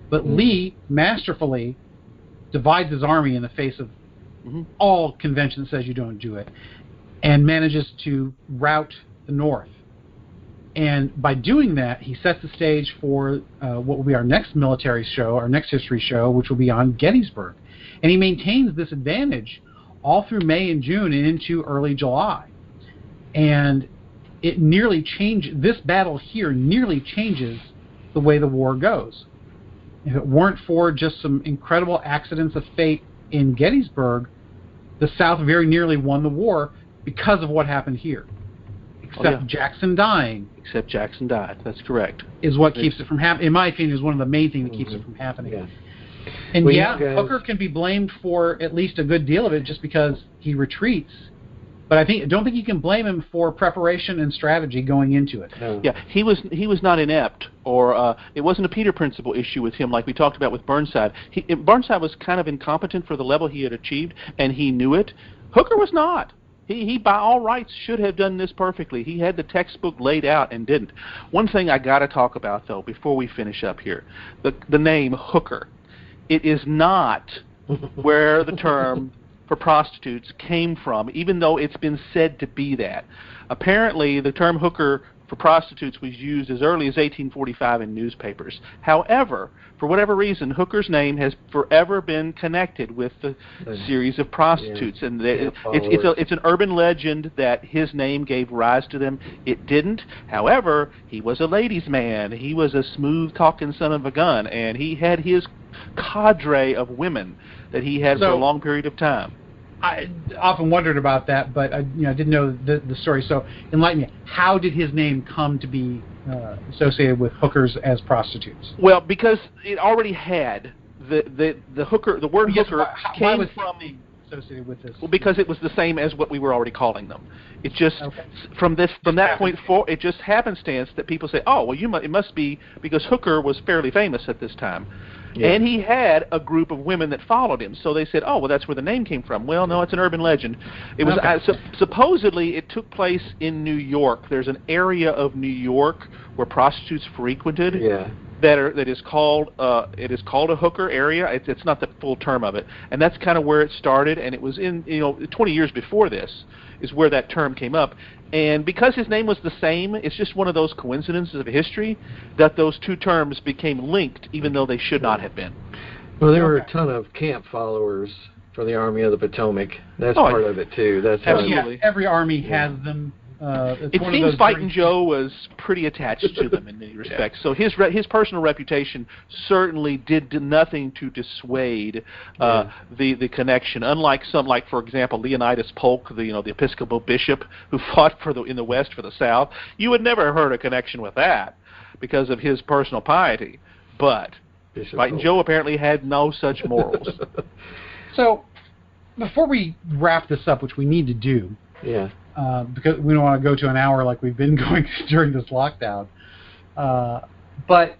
But Lee masterfully divides his army in the face of all convention that says you don't do it, and manages to rout the North. And by doing that, he sets the stage for what will be our next military show, our next history show, which will be on Gettysburg. And he maintains this advantage all through May and June and into early July. And it nearly this battle here nearly changes the way the war goes. If it weren't for just some incredible accidents of fate in Gettysburg, the South very nearly won the war because of what happened here. Except Jackson dying. Except Jackson died. That's correct. Is what keeps it from happening. In my opinion, is one of the main things that keeps it from happening. Yeah. And Hooker can be blamed for at least a good deal of it just because he retreats. But I don't think you can blame him for preparation and strategy going into it. No. Yeah, he was not inept, or it wasn't a Peter Principle issue with him like we talked about with Burnside. Burnside was kind of incompetent for the level he had achieved, and he knew it. Hooker was not. He by all rights should have done this perfectly. He had the textbook laid out and didn't. One thing I got to talk about, though, before we finish up here, the name Hooker. It is not where the term for prostitutes came from, even though it's been said to be that. Apparently, the term hooker for prostitutes was used as early as 1845 in newspapers. However, for whatever reason, Hooker's name has forever been connected with the series of prostitutes, and it's an urban legend that his name gave rise to them. It didn't. However, he was a ladies' man. He was a smooth-talking son of a gun, and he had his cadre of women that he had for a long period of time. I often wondered about that, but I didn't know the story. So enlighten me. How did his name come to be associated with hookers as prostitutes? Well, because it already had the hooker. The word hooker came from associated with this. Well, because it was the same as what we were already calling them. It just from that point forward, it just happenstance that people say, oh, well, it must be because Hooker was fairly famous at this time. Yeah. And he had a group of women that followed him, so they said, "Oh, well, that's where the name came from." Well, no, it's an urban legend. It was supposedly it took place in New York. There's an area of New York where prostitutes frequented. Yeah. That is called a hooker area. It's not the full term of it, and that's kind of where it started. And it was in 20 years before this. is where that term came up. And because his name was the same, it's just one of those coincidences of history that those two terms became linked, even though they should not have been. Well, there were a ton of camp followers for the Army of the Potomac. That's part of it, too. That's absolutely. Every army has them. It seems Fightin' Joe was pretty attached to them in many respects. So his personal reputation certainly did nothing to dissuade the connection. Unlike some, like for example, Leonidas Polk, the Episcopal bishop who fought in the West for the South, you would never have heard a connection with that because of his personal piety. But Fightin' Joe apparently had no such morals. So before we wrap this up, which we need to do, because we don't want to go to an hour like we've been going during this lockdown. But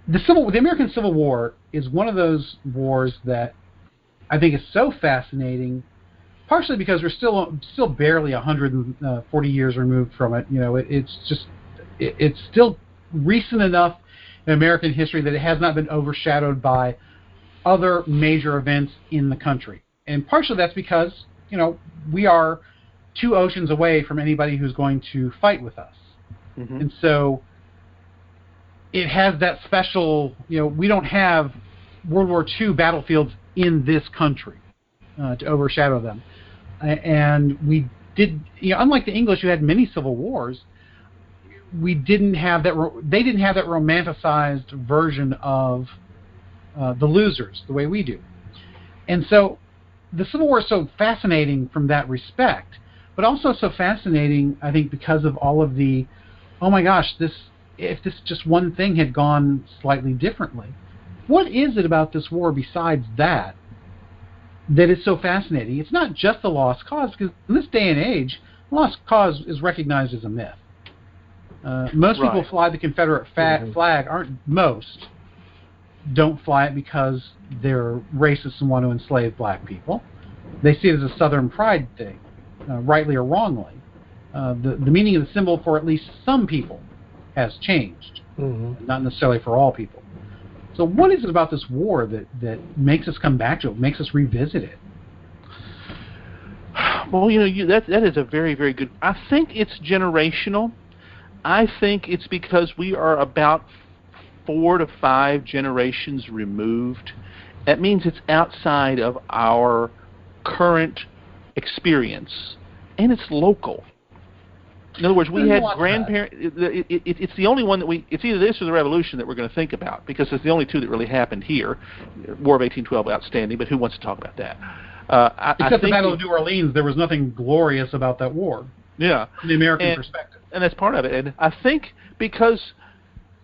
the American Civil War is one of those wars that I think is so fascinating, partially because we're still barely 140 years removed from it. It's still recent enough in American history that it has not been overshadowed by other major events in the country. And partially that's because we are 2 oceans away from anybody who's going to fight with us. Mm-hmm. And so it has that special, we don't have World War II battlefields in this country to overshadow them. And we did, unlike the English who had many civil wars, we didn't have that, they didn't have that romanticized version of the losers the way we do. And so the Civil War is so fascinating from that respect, but also so fascinating, I think, because of all of the, oh my gosh, if this just one thing had gone slightly differently. What is it about this war besides that is so fascinating? It's not just the lost cause, because in this day and age, lost cause is recognized as a myth. Most people fly the Confederate flag, don't fly it because they're racist and want to enslave black people. They see it as a Southern pride thing, rightly or wrongly. The meaning of the symbol for at least some people has changed, not necessarily for all people. So what is it about this war that makes us come back to it, makes us revisit it? Well, that is a very, very good... I think it's generational. I think it's because we are about 4 to 5 generations removed. That means it's outside of our current experience, and it's local. In other words, we had grandparents. It's the only one that it's either this or the Revolution that we're going to think about, because it's the only 2 that really happened here. War of 1812, outstanding, but who wants to talk about that? Except the Battle of New Orleans, there was nothing glorious about that war. Yeah, from the American perspective, and that's part of it. And I think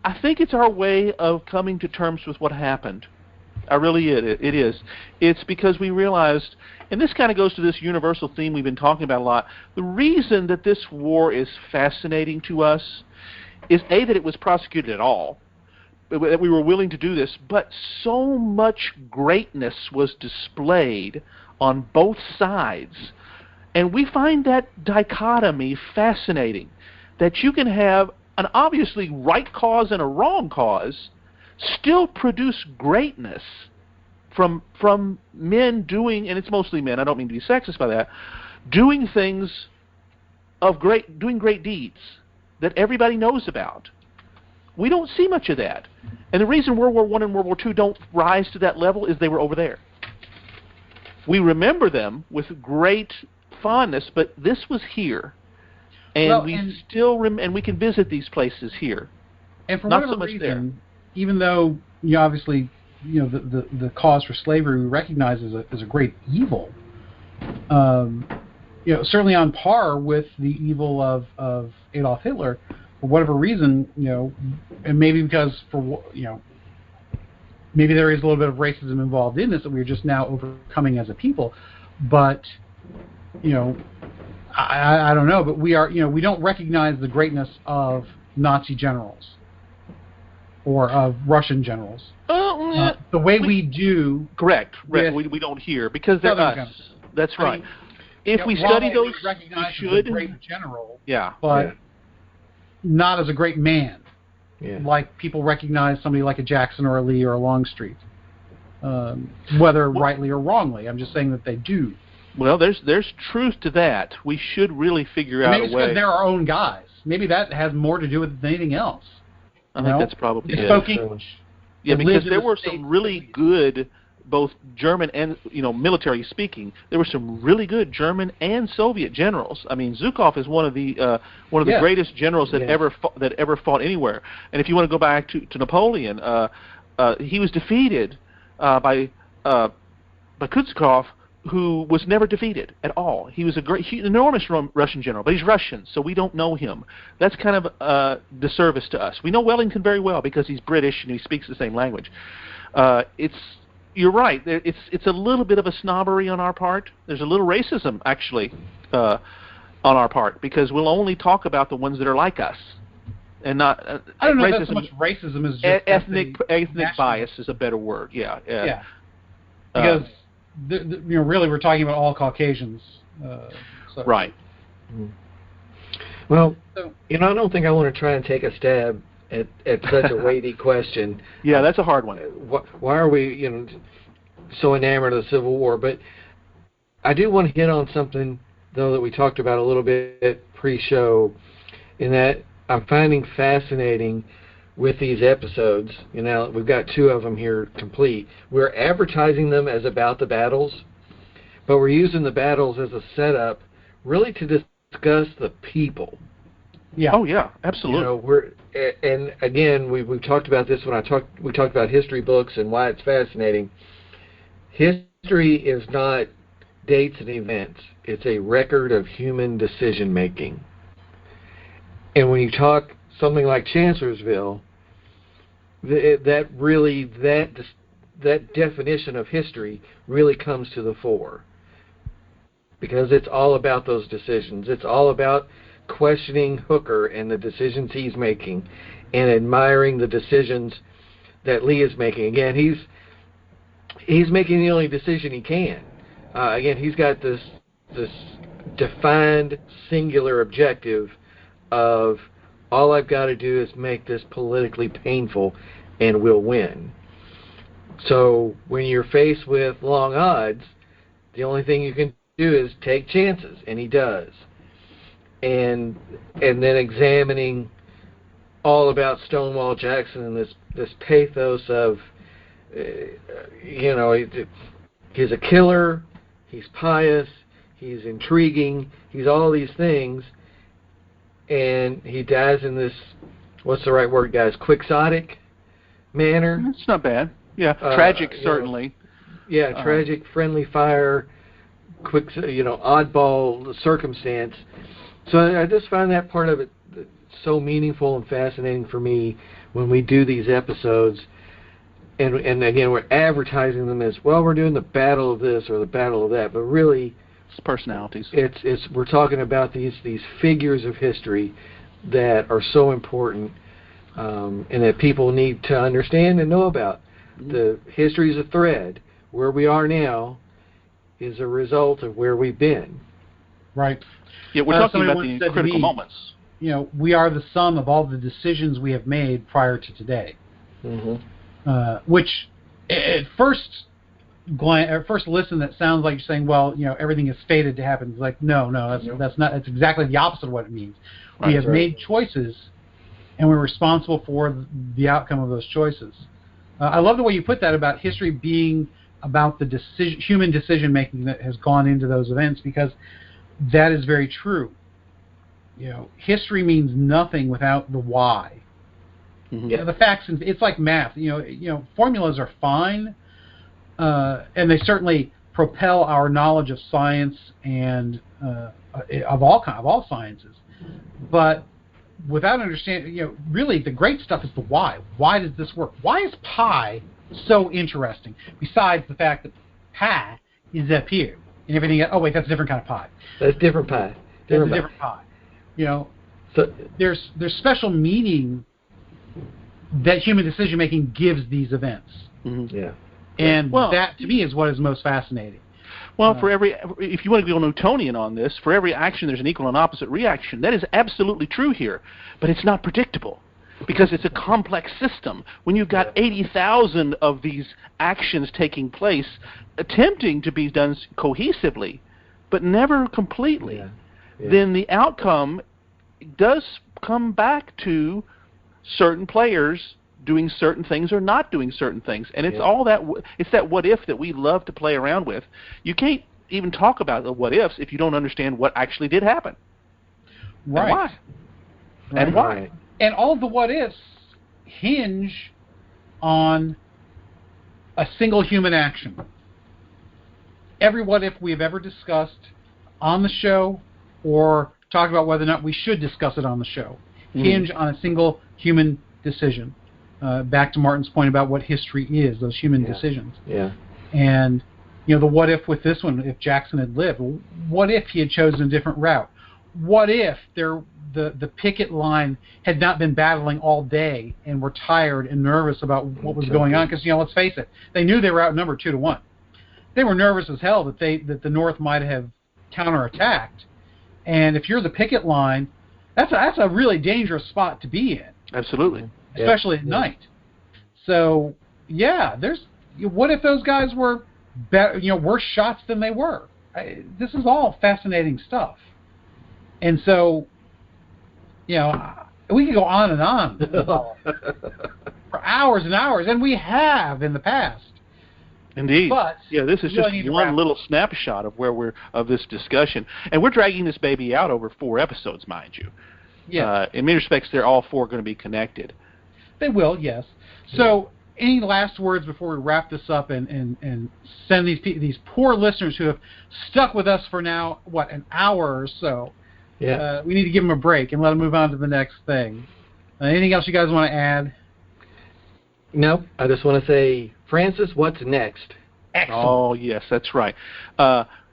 it's our way of coming to terms with what happened. It is. It's because we realized, and this kind of goes to this universal theme we've been talking about a lot, the reason that this war is fascinating to us is, A, that it was prosecuted at all, that we were willing to do this, but so much greatness was displayed on both sides. And we find that dichotomy fascinating, that you can have an obviously right cause and a wrong cause still produce greatness from men doing, and it's mostly men, I don't mean to be sexist by that, doing things doing great deeds that everybody knows about. We don't see much of that. And the reason World War I and World War II don't rise to that level is they were over there. We remember them with great fondness, but this was here. And we can visit these places here. And for not whatever so much reason, there. Even though obviously the cause for slavery we recognize as a great evil, certainly on par with the evil of Adolf Hitler, for whatever reason, and maybe because maybe there is a little bit of racism involved in this that we're just now overcoming as a people, but I don't know, but we are, we don't recognize the greatness of Nazi generals or of Russian generals. The way we do. Correct. We don't hear because they're us. Generals. That's right. If we study those, we should. As a great general, yeah, but not as a great man. Yeah. Like people recognize somebody like a Jackson or a Lee or a Longstreet, whether rightly or wrongly. I'm just saying that they do. Well, there's truth to that. We should really figure out a way. Maybe it's because they're our own guys. Maybe that has more to do with it than anything else. I think that's probably they it. spoke English. Yeah, They because lived in there the were States. some really good, both German and military speaking. There were some really good German and Soviet generals. I mean, Zhukov is one of the greatest generals that ever fought anywhere. And if you want to go back to Napoleon, he was defeated by Kutuzov, who was never defeated at all. He was enormous Russision general, but he's Russian, so we don't know him. That's kind of a disservice to us. We know Wellington very well because he's British and he speaks the same language. You're right. It's a little bit of a snobbery on our part. There's a little racism, actually, on our part, because we'll only talk about the ones that are like us, and not. I don't know racism, if that's so much racism as just ethnic bias is a better word. Yeah. Because really, we're talking about all Caucasians. So. Right. Well, I don't think I want to try and take a stab at such a weighty question. Yeah, that's a hard one. Why are we, so enamored of the Civil War? But I do want to hit on something, though, that we talked about a little bit pre-show, in that I'm finding fascinating with these episodes. We've got 2 of them here complete. We're advertising them as about the battles, but we're using the battles as a setup, really to discuss the people. Yeah. Oh yeah, absolutely. And again, we've talked about this when we talked about history books and why it's fascinating. History is not dates and events. It's a record of human decision making. And when you talk something like Chancellorsville, that definition of history really comes to the fore, because it's all about those decisions. It's all about questioning Hooker and the decisions he's making, and admiring the decisions that Lee is making. Again, he's making the only decision he can. Again, he's got this defined singular objective of, all I've got to do is make this politically painful and we'll win. So when you're faced with long odds, the only thing you can do is take chances, and he does. And then examining all about Stonewall Jackson and this pathos of, he's a killer, he's pious, he's intriguing, he's all these things, and he dies in this, what's the right word, guys, quixotic manner. It's not bad. Yeah, tragic, certainly. Tragic, friendly fire, quick, oddball circumstance. So I just find that part of it so meaningful and fascinating for me when we do these episodes. And again, we're advertising them as, well, we're doing the battle of this or the battle of that, but really, it's personalities. We're talking about these figures of history that are so important, and that people need to understand and know about. The history is a thread. Where we are now is a result of where we've been. Right. Yeah, we're talking about the critical moments. We are the sum of all the decisions we have made prior to today. Mm-hmm. Which, at first listen, that sounds like you're saying, well, everything is fated to happen. It's like, no, that's not. That's exactly the opposite of what it means. We have made choices, and we're responsible for the outcome of those choices. I love the way you put that about history being about the human decision making that has gone into those events, because that is very true. History means nothing without the why. Mm-hmm. The facts, it's like math. Formulas are fine, and they certainly propel our knowledge of science and of all sciences. But without understanding, really the great stuff is the why. Why does this work? Why is pi so interesting? Besides the fact that pi is up here and everything. Oh wait, that's a different kind of pie. That's different pie. That's a different pie. So there's special meaning that human decision making gives these events. Mm-hmm. Yeah. And that to me is what is most fascinating. Well, if you want to go Newtonian on this, for every action there's an equal and opposite reaction. That is absolutely true here, but it's not predictable because it's a complex system. When you've got 80,000 of these actions taking place, attempting to be done cohesively, but never completely, then the outcome does come back to certain players doing certain things or not doing certain things. And it's all that, it's that what if that we love to play around with. You can't even talk about the what ifs if you don't understand what actually did happen. Right. And why. Right. And why. And all the what ifs hinge on a single human action. Every what if we've ever discussed on the show or talked about whether or not we should discuss it on the show hinge on a single human decision. Back to Martin's point about what history is, those human decisions. Yeah. And, you know, the what if with this one, if Jackson had lived, what if he had chosen a different route? What if the picket line had not been battling all day and were tired and nervous about what was going on? Because, you know, let's face it, they knew they were outnumbered 2-1. They were nervous as hell that the North might have counterattacked. And if you're the picket line, that's a really dangerous spot to be in. Absolutely. Especially at night. So, yeah, what if those guys were better, you know, worse shots than they were? This is all fascinating stuff. And so, you know, we could go on and on for hours and hours, and we have in the past. Indeed. But yeah, this is just one little snapshot of this discussion, and we're dragging this baby out over 4 episodes, mind you. Yes. In many respects, they're all 4 going to be connected. They will, yes. So, any last words before we wrap this up and send these poor listeners who have stuck with us for now, an hour or so? Yeah. We need to give them a break and let them move on to the next thing. Anything else you guys want to add? No, I just want to say, Francis, what's next? Excellent. Oh, yes, that's right.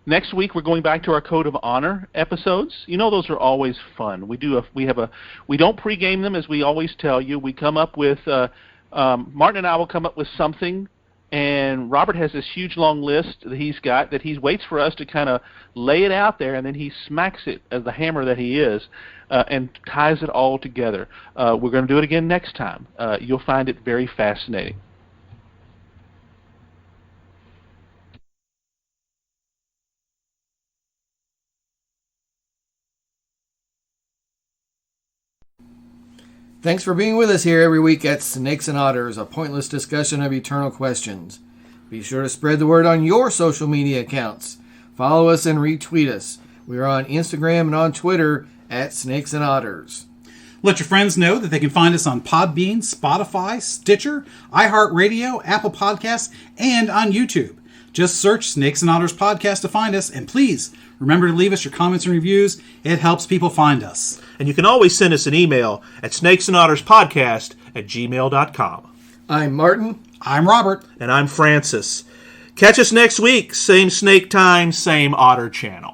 Next week we're going back to our Code of Honor episodes. You know, those are always fun. We don't pregame them, as we always tell you. We come up with Martin and I will come up with something, and Robert has this huge long list that he's got that he waits for us to kind of lay it out there, and then he smacks it as the hammer that he is, and ties it all together. We're going to do it again next time. You'll find it very fascinating. Thanks for being with us here every week at Snakes and Otters, a pointless discussion of eternal questions. Be sure to spread the word on your social media accounts. Follow us and retweet us. We are on Instagram and on Twitter at Snakes and Otters. Let your friends know that they can find us on Podbean, Spotify, Stitcher, iHeartRadio, Apple Podcasts, and on YouTube. Just search Snakes and Otters Podcast to find us, and please remember to leave us your comments and reviews. It helps people find us. And you can always send us an email at snakesandotterspodcast@gmail.com. I'm Martin. I'm Robert. And I'm Francis. Catch us next week. Same snake time, same otter channel.